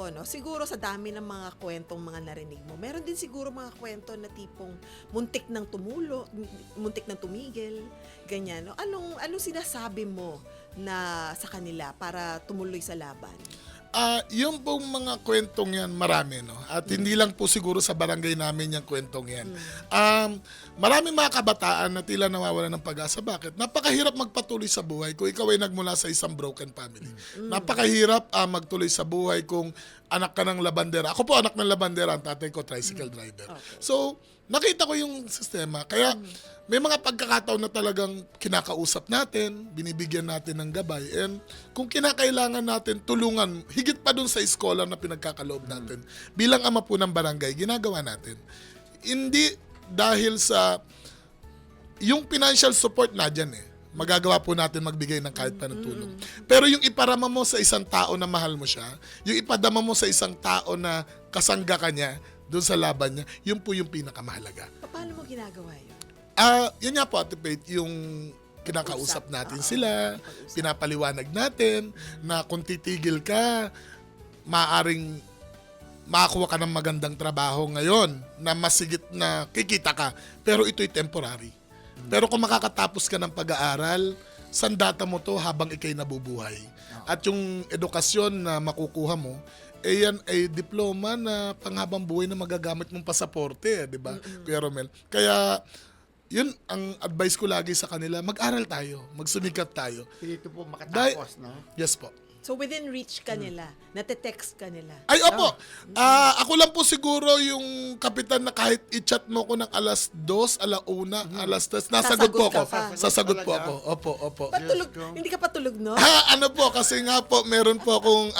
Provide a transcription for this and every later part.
kwento, no? Siguro sa dami ng mga kwentong mga narinig mo, meron din siguro mga kwento na tipong muntik ng muntik ng tumigil, ganyan, no? Anong sinasabi mo na sa kanila para tumuloy sa laban? Yung pong mga kwentong yan, marami, no? At hindi lang po siguro sa barangay namin yung kwentong yan. Maraming mga kabataan na tila nawawalan ng pag-asa. Bakit? Napakahirap magpatuloy sa buhay kung ikaw ay nagmula sa isang broken family. Napakahirap magtuloy sa buhay kung anak ka ng labandera. Ako po anak ng labandera, ang tatay ko tricycle driver. Okay. So, nakita ko yung sistema. Kaya may mga pagkakataon na talagang kinakausap natin, binibigyan natin ng gabay. And kung kinakailangan natin tulungan, higit pa dun sa eskola na pinagkakaloob natin, bilang ama po ng barangay, ginagawa natin. Hindi dahil sa yung financial support na dyan magagawa po natin magbigay ng kahit pa ng tulong. Pero yung iparama mo sa isang tao na mahal mo siya, yung ipadama mo sa isang tao na kasangga ka niya, doon sa laban niya, yun po yung pinakamahalaga. Paano mo ginagawa yun? Yun nga po, Ate Faith, yung kinakausap natin sila, pinapaliwanag natin na kung titigil ka, maaring makakuha ka ng magandang trabaho ngayon na masigit na kikita ka, pero ito'y temporary. Pero kung makakatapos ka ng pag-aaral, sandata mo to habang ikay nabubuhay. At yung edukasyon na makukuha mo, yan ay diploma na panghabang buhay na magagamit mong pasaporte, di ba, Kuya Romel? Kaya, yun ang advice ko lagi sa kanila, mag-aral tayo, magsumikat tayo. Dito po makatapos, no? Yes po. So within reach ka nila, nate-text ka nila. Ay, opo. Ako lang po siguro yung kapitan na kahit i-chat mo ko ng alas 2, alauna, alas 3, nasagot po ako. Sasagot ka pa. Sasagot po ako. Opo. Patulog, Diyos ko. hindi ka patulog, no? Ano po, kasi nga po, meron po akong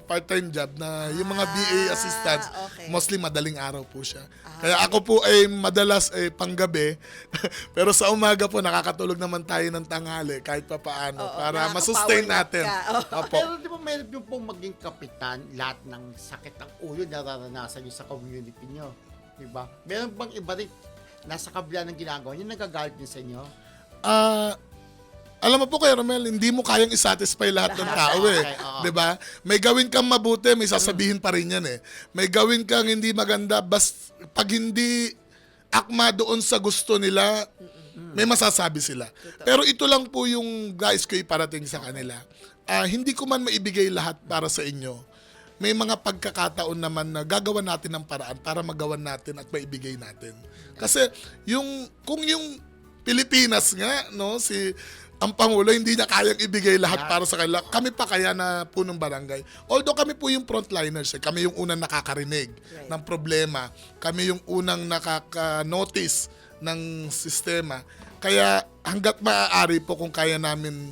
part-time job na yung mga BA assistants, okay. mostly madaling araw po siya. Kaya ako po ay madalas panggabi, pero sa umaga po nakakatulog naman tayo ng tanghali kahit pa paano para masustain natin. Opo. Pero di ba meron yung pong maging kapitan, lahat ng sakit ng ulo nararanasan nyo sa community nyo? Di ba? Meron bang iba rin nasa kabila ng ginagawa nyo, nagagalit din sa inyo? Alam mo po Kuya Romel, hindi mo kayang isatisfy lahat ng tao Okay, oo. 'Di ba? May gawin kang mabuti, may sasabihin pa rin 'yan May gawin kang hindi maganda, pag hindi akma doon sa gusto nila, may masasabi sila. Pero ito lang po yung guys ko iparating sa kanila. Hindi ko man maibigay lahat para sa inyo. May mga pagkakataon naman na gagawa natin ng paraan para magawan natin at maibigay natin. Kasi kung yung Pilipinas nga, no, ang Pangulo hindi niya kayang ibigay lahat para sa kanila. Kami pa kaya na punong barangay. Although kami po yung frontliners, kami yung unang nakakarinig ng problema. Kami yung unang nakaka-notice ng sistema. Kaya hanggat maaari po kung kaya namin